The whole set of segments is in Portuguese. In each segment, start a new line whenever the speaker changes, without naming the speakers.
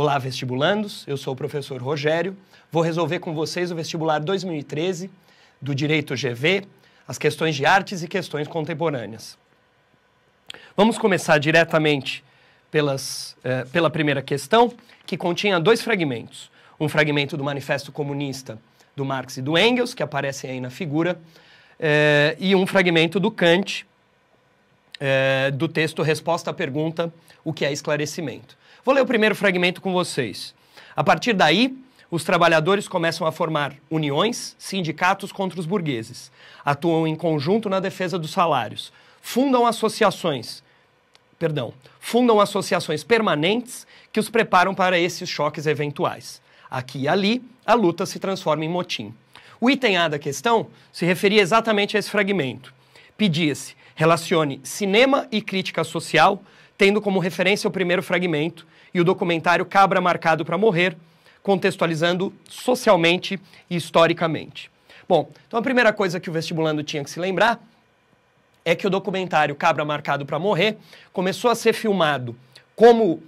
Olá, vestibulandos, eu sou o professor Rogério, vou resolver com vocês o vestibular 2013 do Direito GV, as questões de artes e questões contemporâneas. Vamos começar diretamente pela primeira questão, que continha dois fragmentos. Um fragmento do Manifesto Comunista do Marx e do Engels, que aparecem aí na figura, e um fragmento do Kant, do texto Resposta à Pergunta, o que é esclarecimento. Vou ler o primeiro fragmento com vocês. A partir daí, os trabalhadores começam a formar uniões, sindicatos contra os burgueses, atuam em conjunto na defesa dos salários, fundam associações permanentes que os preparam para esses choques eventuais. Aqui e ali, a luta se transforma em motim. O item A da questão se referia exatamente a esse fragmento. Pedia-se, relacione cinema e crítica social, tendo como referência o primeiro fragmento e o documentário Cabra Marcado para Morrer, contextualizando socialmente e historicamente. Bom, então a primeira coisa que o vestibulando tinha que se lembrar é que o documentário Cabra Marcado para Morrer começou a ser filmado como,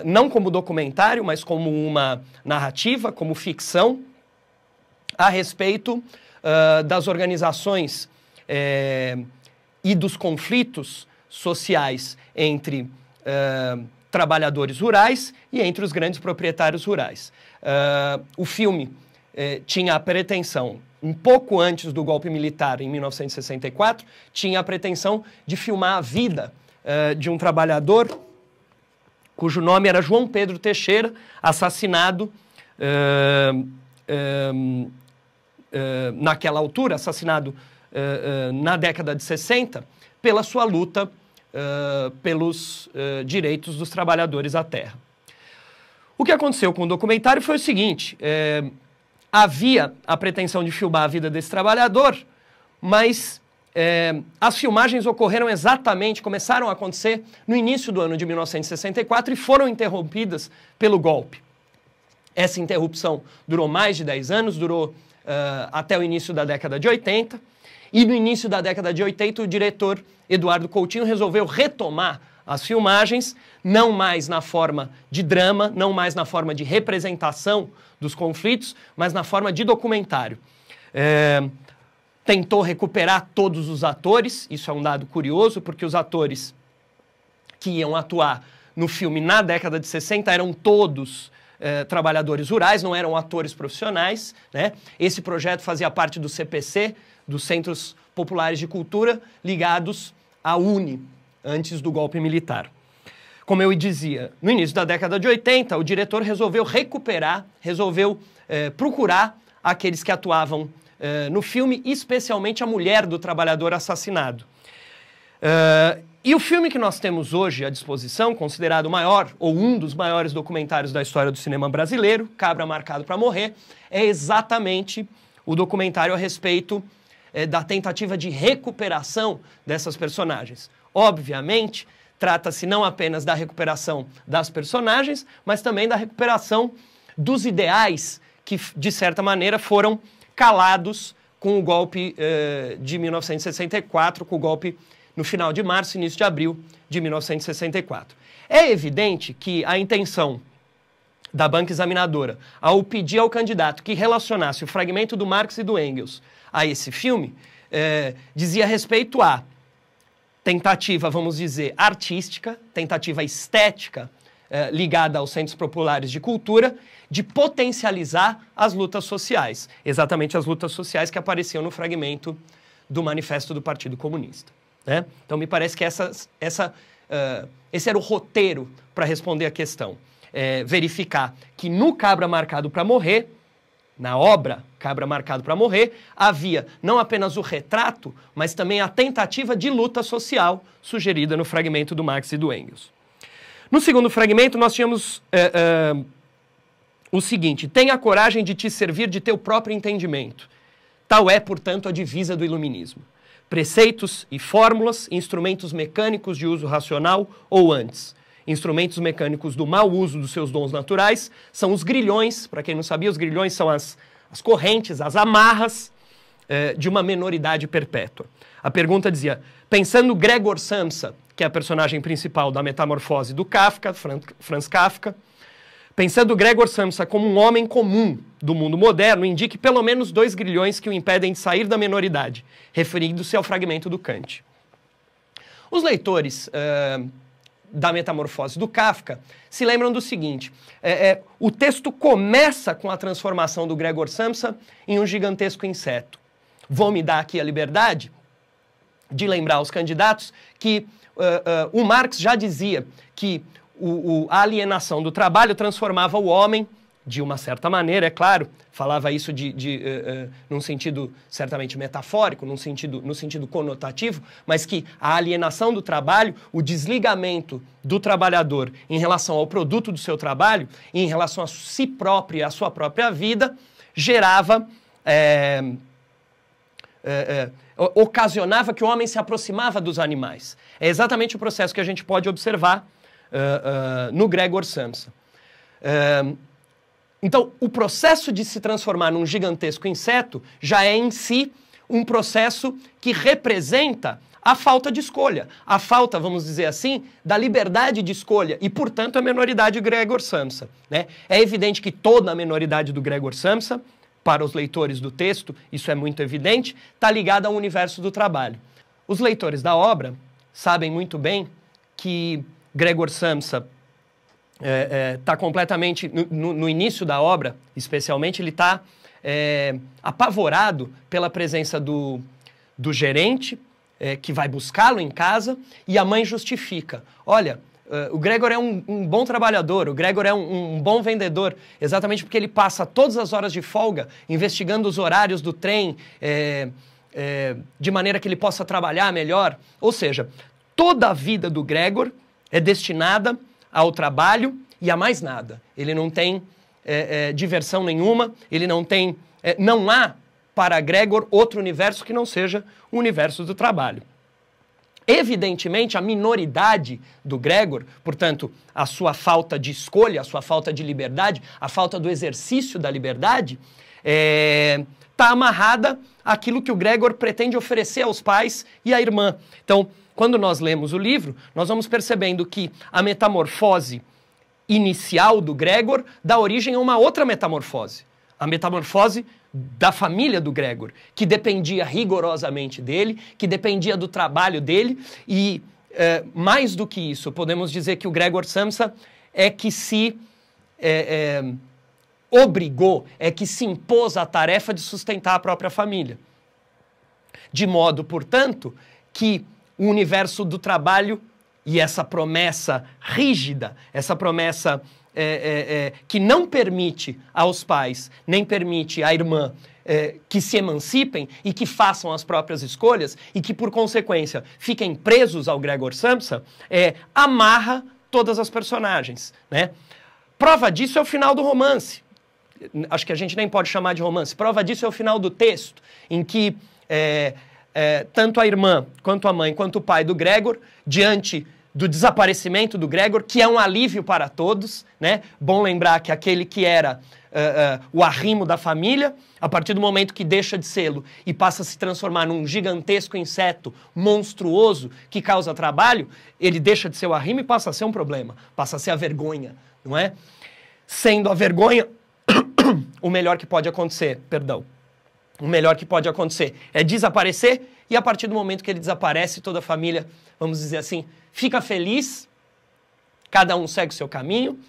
não como documentário, mas como uma narrativa, como ficção, a respeito das organizações e dos conflitos sociais entre trabalhadores rurais e entre os grandes proprietários rurais. O filme tinha a pretensão, um pouco antes do golpe militar, em 1964, tinha a pretensão de filmar a vida de um trabalhador cujo nome era João Pedro Teixeira, assassinado naquela altura, assassinado na década de 60, pela sua luta pelos direitos dos trabalhadores à terra. O que aconteceu com o documentário foi o seguinte, havia a pretensão de filmar a vida desse trabalhador, mas as filmagens ocorreram exatamente, começaram a acontecer no início do ano de 1964 e foram interrompidas pelo golpe. Essa interrupção durou mais de 10 anos, durou até o início da década de 80, e no início da década de 80 o diretor Eduardo Coutinho resolveu retomar as filmagens, não mais na forma de drama, não mais na forma de representação dos conflitos, mas na forma de documentário. Tentou recuperar todos os atores, isso é um dado curioso, porque os atores que iam atuar no filme na década de 60 eram todos trabalhadores rurais, não eram atores profissionais, né? Esse projeto fazia parte do CPC, dos Centros Populares de Cultura, ligados à UNE, antes do golpe militar. Como eu dizia, no início da década de 80, o diretor resolveu recuperar, procurar aqueles que atuavam no filme, especialmente a mulher do trabalhador assassinado. E o filme que nós temos hoje à disposição, considerado o maior, ou um dos maiores documentários da história do cinema brasileiro, Cabra Marcado para Morrer, é exatamente o documentário a respeito da tentativa de recuperação dessas personagens. Obviamente, trata-se não apenas da recuperação das personagens, mas também da recuperação dos ideais que, de certa maneira, foram calados com o golpe de 1964, com o golpe no final de março, início de abril de 1964. É evidente que a intenção da banca examinadora, ao pedir ao candidato que relacionasse o fragmento do Marx e do Engels a esse filme, dizia respeito a tentativa, vamos dizer, artística, tentativa estética ligada aos centros populares de cultura, de potencializar as lutas sociais, exatamente as lutas sociais que apareciam no fragmento do Manifesto do Partido Comunista, né? Então, me parece que esse era o roteiro para responder a questão. Verificar que no Cabra Marcado para Morrer, na obra Cabra Marcado para Morrer, havia não apenas o retrato, mas também a tentativa de luta social sugerida no fragmento do Marx e do Engels. No segundo fragmento, nós tínhamos o seguinte: tenha a coragem de te servir de teu próprio entendimento. Tal é, portanto, a divisa do iluminismo. Preceitos e fórmulas, instrumentos mecânicos de uso racional ou antes. Instrumentos mecânicos do mau uso dos seus dons naturais são os grilhões. Para quem não sabia, os grilhões são as correntes, as amarras de uma menoridade perpétua. A pergunta dizia, pensando Gregor Samsa, que é a personagem principal da Metamorfose do Kafka, Franz Kafka, Pensando Gregor Samsa como um homem comum do mundo moderno, indique pelo menos 2 grilhões que o impedem de sair da menoridade, referindo-se ao fragmento do Kant. Os leitores da Metamorfose do Kafka se lembram do seguinte, o texto começa com a transformação do Gregor Samsa em um gigantesco inseto. Vou me dar aqui a liberdade de lembrar aos candidatos que o Marx já dizia que a alienação do trabalho transformava o homem, de uma certa maneira, é claro, falava isso num sentido certamente metafórico, no sentido conotativo, mas que a alienação do trabalho, o desligamento do trabalhador em relação ao produto do seu trabalho, em relação a si próprio e a sua própria vida, gerava, ocasionava que o homem se aproximava dos animais. É exatamente o processo que a gente pode observar no Gregor Samsa. Então, o processo de se transformar num gigantesco inseto já é em si um processo que representa a falta de escolha, a falta, vamos dizer assim, da liberdade de escolha e, portanto, a menoridade do Gregor Samsa, né? É evidente que toda a menoridade do Gregor Samsa, para os leitores do texto, isso é muito evidente, está ligada ao universo do trabalho. Os leitores da obra sabem muito bem que Gregor Samsa está completamente, no início da obra, especialmente, ele está apavorado pela presença do gerente, que vai buscá-lo em casa, e a mãe justifica. Olha, o Gregor é um bom trabalhador, o Gregor é um bom vendedor, exatamente porque ele passa todas as horas de folga investigando os horários do trem, de maneira que ele possa trabalhar melhor. Ou seja, toda a vida do Gregor é destinada ao trabalho e a mais nada. Ele não tem diversão nenhuma, ele não tem... não há para Gregor outro universo que não seja o universo do trabalho. Evidentemente, a minoridade do Gregor, portanto, a sua falta de escolha, a sua falta de liberdade, a falta do exercício da liberdade, está amarrada àquilo que o Gregor pretende oferecer aos pais e à irmã. Então, quando nós lemos o livro, nós vamos percebendo que a metamorfose inicial do Gregor dá origem a uma outra metamorfose. A metamorfose da família do Gregor, que dependia rigorosamente dele, que dependia do trabalho dele, e mais do que isso, podemos dizer que o Gregor Samsa é que se obrigou, é que se impôs a tarefa de sustentar a própria família. De modo, portanto, que o universo do trabalho e essa promessa rígida, essa promessa que não permite aos pais, nem permite à irmã que se emancipem e que façam as próprias escolhas e que, por consequência, fiquem presos ao Gregor Samsa, amarra todas as personagens, né? Prova disso é o final do romance. Acho que a gente nem pode chamar de romance. Prova disso é o final do texto, em que tanto a irmã, quanto a mãe, quanto o pai do Gregor, diante do desaparecimento do Gregor, que é um alívio para todos, né? Bom lembrar que aquele que era o arrimo da família, a partir do momento que deixa de sê-lo e passa a se transformar num gigantesco inseto monstruoso que causa trabalho, ele deixa de ser o arrimo e passa a ser um problema, passa a ser a vergonha, não é? Sendo a vergonha, o melhor que pode acontecer, o melhor que pode acontecer é desaparecer, e a partir do momento que ele desaparece, toda a família, vamos dizer assim, fica feliz, cada um segue o seu caminho,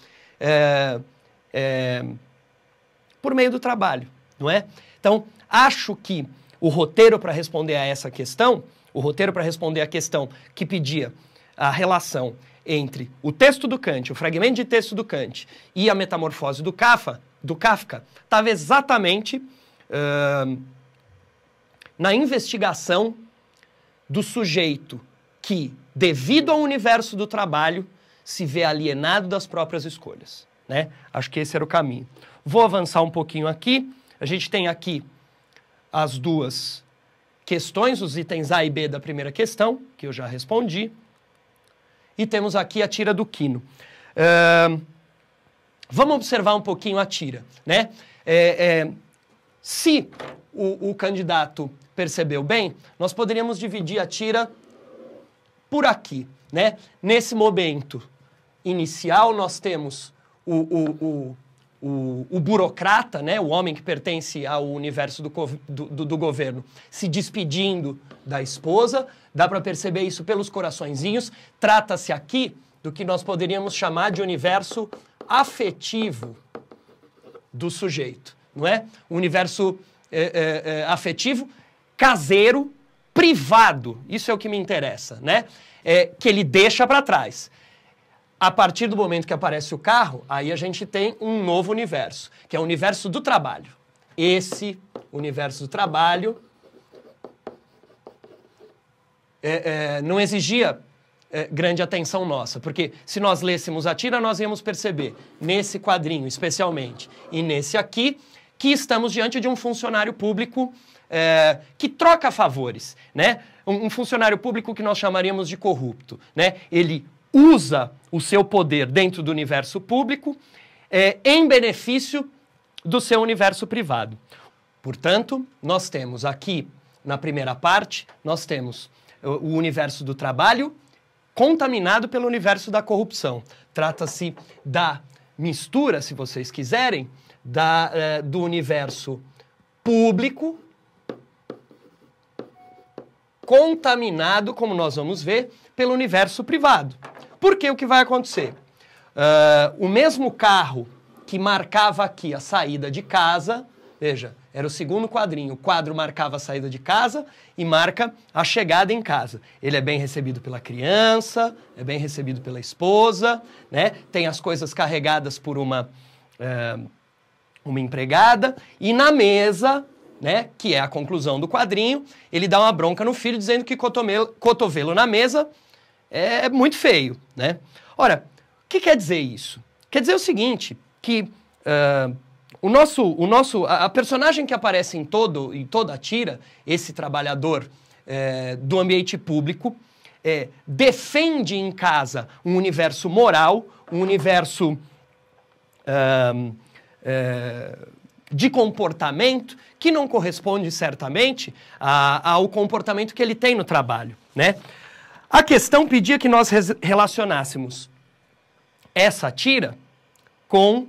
por meio do trabalho, não é? Então, acho que o roteiro para responder a essa questão, o roteiro para responder a questão que pedia a relação entre o texto do Kant, o fragmento de texto do Kant e a metamorfose do Kafka, estava exatamente na investigação do sujeito que, devido ao universo do trabalho, se vê alienado das próprias escolhas, né? Acho que esse era o caminho. Vou avançar um pouquinho aqui. A gente tem aqui as duas questões, os itens A e B da primeira questão, que eu já respondi. E temos aqui a tira do Quino. Vamos observar um pouquinho a tira, né? Se o candidato percebeu bem, nós poderíamos dividir a tira por aqui, né? Nesse momento inicial, nós temos o burocrata, né, o homem que pertence ao universo do governo, se despedindo da esposa. Dá para perceber isso pelos coraçõezinhos. Trata-se aqui do que nós poderíamos chamar de universo afetivo do sujeito, não é? O universo afetivo, caseiro, privado. Isso é o que me interessa, né? Que ele deixa para trás. A partir do momento que aparece o carro, aí a gente tem um novo universo, que é o universo do trabalho. Esse universo do trabalho não exigia grande atenção nossa, porque se nós lêssemos a tira, nós íamos perceber, nesse quadrinho especialmente, e nesse aqui, que estamos diante de um funcionário público que troca favores, né? Um funcionário público que nós chamaríamos de corrupto, né? Ele usa o seu poder dentro do universo público em benefício do seu universo privado. Portanto, nós temos aqui, na primeira parte, nós temos o universo do trabalho contaminado pelo universo da corrupção. Trata-se da mistura, se vocês quiserem, do universo público contaminado, como nós vamos ver, pelo universo privado. Porque o que vai acontecer? O mesmo carro que marcava aqui a saída de casa, veja, era o segundo quadrinho. O quadro marcava a saída de casa e marca a chegada em casa. Ele é bem recebido pela criança, é bem recebido pela esposa, né? Tem as coisas carregadas por uma empregada. E na mesa, né, que é a conclusão do quadrinho, ele dá uma bronca no filho dizendo que cotovelo na mesa é muito feio, né? Ora, o que quer dizer isso? Quer dizer o seguinte, que a personagem que aparece em toda a tira, esse trabalhador do ambiente público, defende em casa um universo moral, um universo de comportamento que não corresponde certamente ao comportamento que ele tem no trabalho, né? A questão pedia que nós relacionássemos essa tira com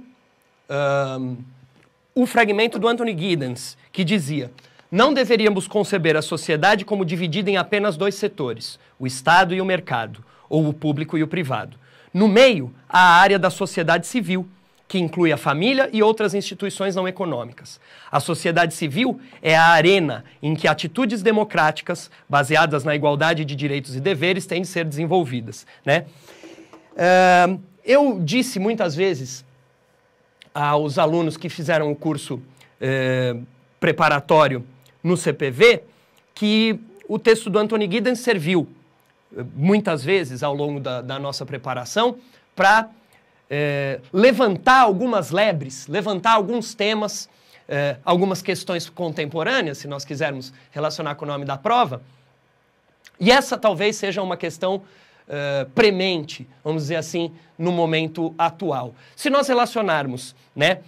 o fragmento do Anthony Giddens, que dizia: não deveríamos conceber a sociedade como dividida em apenas dois setores, o Estado e o mercado, ou o público e o privado. No meio, há a área da sociedade civil, que inclui a família e outras instituições não econômicas. A sociedade civil é a arena em que atitudes democráticas, baseadas na igualdade de direitos e deveres, têm de ser desenvolvidas, né? Eu disse muitas vezes aos alunos que fizeram o curso preparatório no CPV que o texto do Anthony Giddens serviu muitas vezes ao longo da nossa preparação para levantar algumas lebres, levantar alguns temas, algumas questões contemporâneas, se nós quisermos relacionar com o nome da prova. E essa talvez seja uma questão premente, vamos dizer assim, no momento atual. Se nós relacionarmos, né,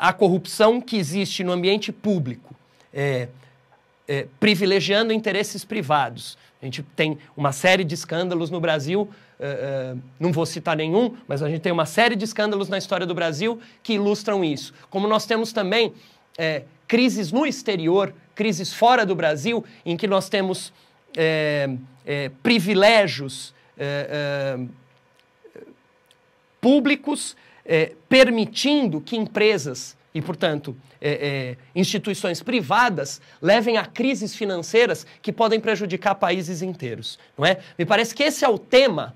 a corrupção que existe no ambiente público, privilegiando interesses privados. A gente tem uma série de escândalos no Brasil, não vou citar nenhum, mas a gente tem uma série de escândalos na história do Brasil que ilustram isso. Como nós temos também crises no exterior, crises fora do Brasil, em que nós temos privilégios públicos permitindo que empresas e, portanto, instituições privadas levem a crises financeiras que podem prejudicar países inteiros, não é? Me parece que esse é o tema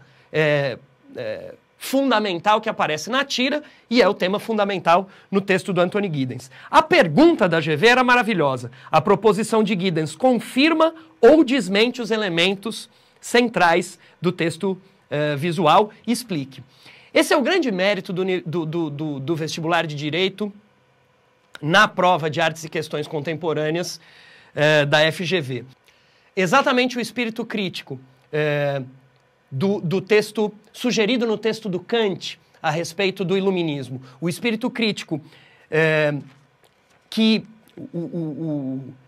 fundamental que aparece na tira e é o tema fundamental no texto do Anthony Giddens. A pergunta da GV era maravilhosa. A proposição de Giddens confirma ou desmente os elementos centrais do texto visual? Explique. Esse é o grande mérito do vestibular de Direito na prova de Artes e Questões Contemporâneas da FGV. Exatamente o espírito crítico do texto sugerido no texto do Kant a respeito do iluminismo. O espírito crítico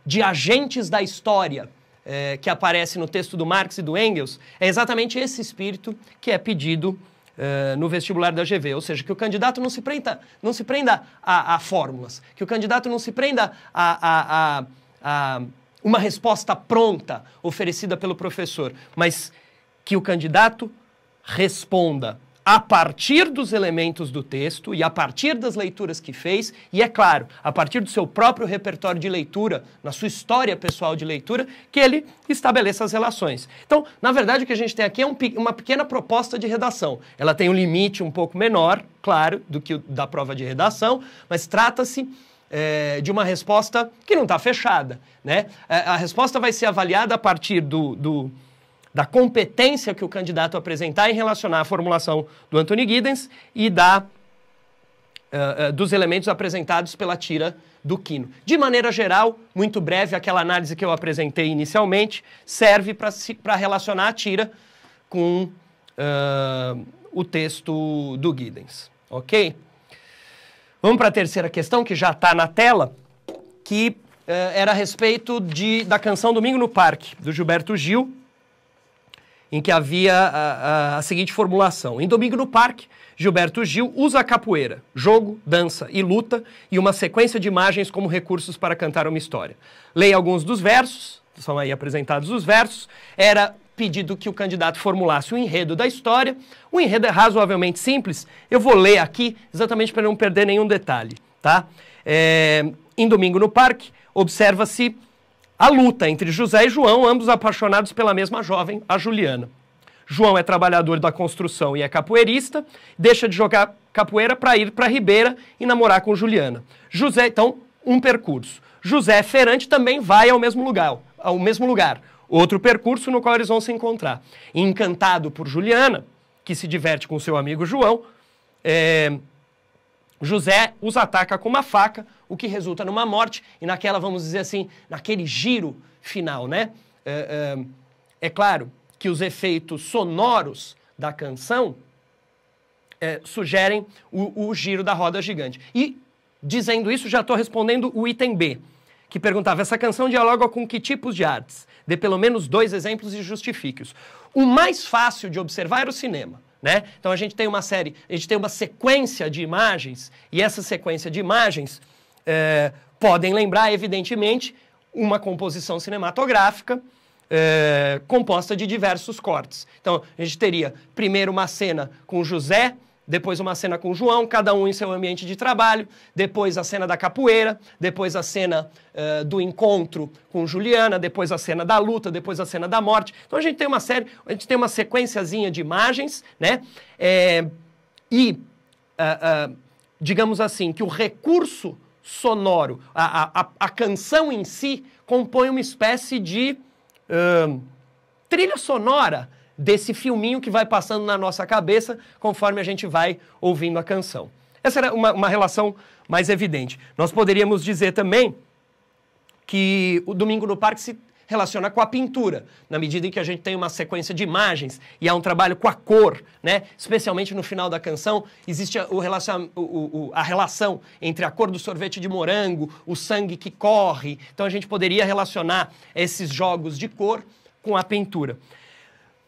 de agentes da história que aparece no texto do Marx e do Engels é exatamente esse espírito que é pedido no vestibular da GV, ou seja, que o candidato não se prenda a fórmulas, que o candidato não se prenda a uma resposta pronta oferecida pelo professor, mas que o candidato responda a partir dos elementos do texto e a partir das leituras que fez e, é claro, a partir do seu próprio repertório de leitura, na sua história pessoal de leitura, que ele estabeleça as relações. Então, na verdade, o que a gente tem aqui é uma pequena proposta de redação. Ela tem um limite um pouco menor, claro, do que o da prova de redação, mas trata-se de uma resposta que não está fechada, né? A resposta vai ser avaliada a partir da competência que o candidato apresentar em relacionar a formulação do Anthony Giddens e dos elementos apresentados pela tira do Quino. De maneira geral, muito breve, aquela análise que eu apresentei inicialmente serve para relacionar a tira com o texto do Giddens, ok? Vamos para a terceira questão, que já está na tela, que era a respeito da canção Domingo no Parque, do Gilberto Gil, em que havia a seguinte formulação. Em Domingo no Parque, Gilberto Gil usa a capoeira, jogo, dança e luta e uma sequência de imagens como recursos para cantar uma história. Leia alguns dos versos, são aí apresentados os versos. Era pedido que o candidato formulasse o enredo da história. O enredo é razoavelmente simples. Eu vou ler aqui exatamente para não perder nenhum detalhe, tá? Em Domingo no Parque, observa-se a luta entre José e João, ambos apaixonados pela mesma jovem, a Juliana. João é trabalhador da construção e é capoeirista, deixa de jogar capoeira para ir para a Ribeira e namorar com Juliana. José, então, um percurso. José é feirante, também vai ao mesmo lugar. Outro percurso no qual eles vão se encontrar. Encantado por Juliana, que se diverte com seu amigo João, José os ataca com uma faca, o que resulta numa morte, e naquela, vamos dizer assim, naquele giro final, né? É claro que os efeitos sonoros da canção sugerem o giro da roda gigante. E, dizendo isso, já estou respondendo o item B, que perguntava, essa canção dialoga com que tipos de artes? Dê pelo menos 2 exemplos e justifique-os. O mais fácil de observar era o cinema, né? Então a gente tem uma sequência de imagens, e essa sequência de imagens podem lembrar, evidentemente, uma composição cinematográfica composta de diversos cortes. Então a gente teria primeiro uma cena com José, depois uma cena com João, cada um em seu ambiente de trabalho, depois a cena da capoeira, depois a cena do encontro com Juliana, depois a cena da luta, depois a cena da morte. Então a gente tem uma sequenciazinha de imagens, né? Digamos assim, que o recurso sonoro, a canção em si, compõe uma espécie de trilha sonora desse filminho que vai passando na nossa cabeça conforme a gente vai ouvindo a canção. Essa era uma relação mais evidente. Nós poderíamos dizer também que o Domingo no Parque se relaciona com a pintura, na medida em que a gente tem uma sequência de imagens e há um trabalho com a cor, né? Especialmente no final da canção, existe a relação entre a cor do sorvete de morango, o sangue que corre. Então a gente poderia relacionar esses jogos de cor com a pintura.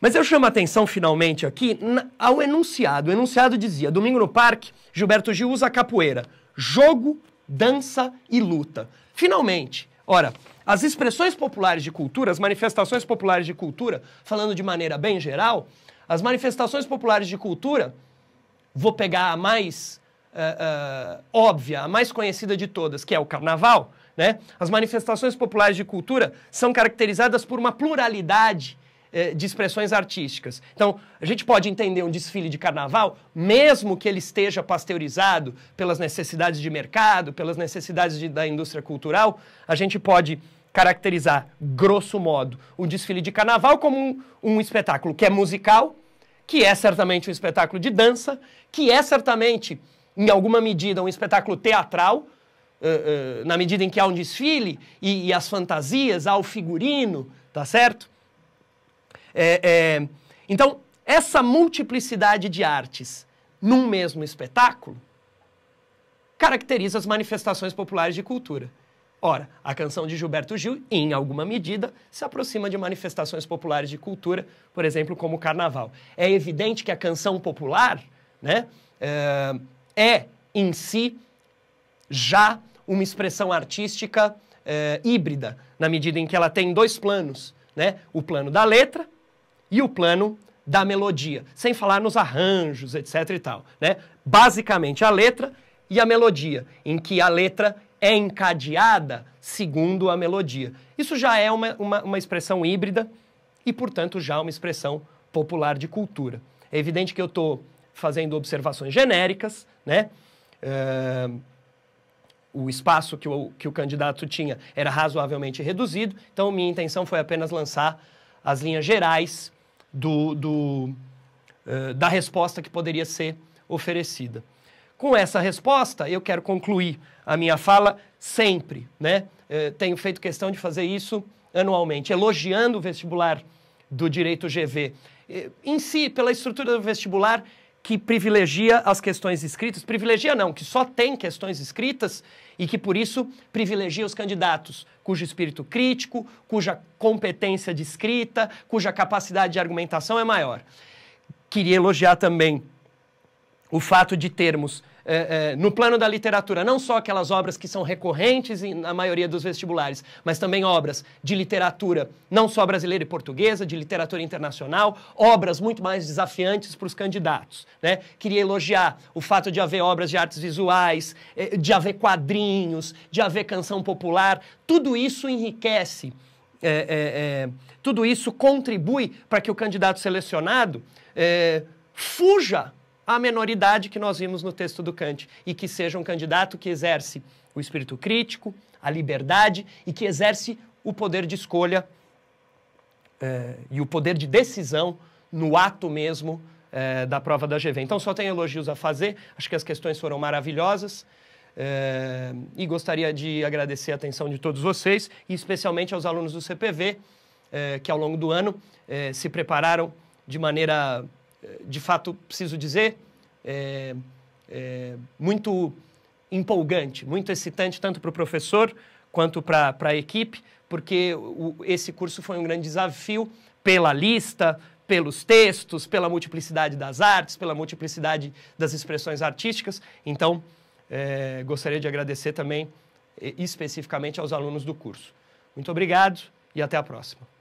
Mas eu chamo a atenção, finalmente, aqui, ao enunciado. O enunciado dizia, Domingo no Parque, Gilberto Gil usa a capoeira, jogo, dança e luta. Finalmente, ora, as expressões populares de cultura, as manifestações populares de cultura, falando de maneira bem geral, as manifestações populares de cultura, vou pegar a mais óbvia, a mais conhecida de todas, que é o carnaval, né? As manifestações populares de cultura são caracterizadas por uma pluralidade de expressões artísticas. Então, a gente pode entender um desfile de carnaval, mesmo que ele esteja pasteurizado pelas necessidades de mercado, pelas necessidades da indústria cultural, a gente pode caracterizar, grosso modo, o desfile de carnaval como um espetáculo que é musical, que é certamente um espetáculo de dança, que é certamente, em alguma medida, um espetáculo teatral, na medida em que há um desfile e as fantasias, há o figurino, tá certo? Então, essa multiplicidade de artes num mesmo espetáculo caracteriza as manifestações populares de cultura. Ora, a canção de Gilberto Gil, em alguma medida, se aproxima de manifestações populares de cultura, por exemplo, como o carnaval. É evidente que a canção popular, né, é, em si, já uma expressão artística híbrida, na medida em que ela tem dois planos, né? O plano da letra e o plano da melodia, sem falar nos arranjos, etc. e tal, né? Basicamente a letra e a melodia, em que a letra é encadeada segundo a melodia. Isso já é uma expressão híbrida e, portanto, já uma expressão popular de cultura. É evidente que eu estou fazendo observações genéricas, né? O espaço que o candidato tinha era razoavelmente reduzido, então minha intenção foi apenas lançar as linhas gerais da resposta que poderia ser oferecida. Com essa resposta, eu quero concluir a minha fala sempre, né? Tenho feito questão de fazer isso anualmente, elogiando o vestibular do Direito GV. Em si, pela estrutura do vestibular, que privilegia as questões escritas, privilegia não, que só tem questões escritas e que, por isso, privilegia os candidatos cujo espírito crítico, cuja competência de escrita, cuja capacidade de argumentação é maior. Queria elogiar também o fato de termos, no plano da literatura, não só aquelas obras que são recorrentes na maioria dos vestibulares, mas também obras de literatura, não só brasileira e portuguesa, de literatura internacional, obras muito mais desafiantes para os candidatos, né? Queria elogiar o fato de haver obras de artes visuais, de haver quadrinhos, de haver canção popular. Tudo isso enriquece, tudo isso contribui para que o candidato selecionado fuja a menoridade que nós vimos no texto do Kant e que seja um candidato que exerce o espírito crítico, a liberdade e que exerce o poder de escolha e o poder de decisão no ato mesmo da prova da GV. Então, só tenho elogios a fazer, acho que as questões foram maravilhosas e gostaria de agradecer a atenção de todos vocês e especialmente aos alunos do CPV que ao longo do ano se prepararam de maneira... de fato, preciso dizer, muito empolgante, muito excitante, tanto para o professor quanto para a equipe, porque esse curso foi um grande desafio pela lista, pelos textos, pela multiplicidade das artes, pela multiplicidade das expressões artísticas. Então, gostaria de agradecer também especificamente aos alunos do curso. Muito obrigado e até a próxima.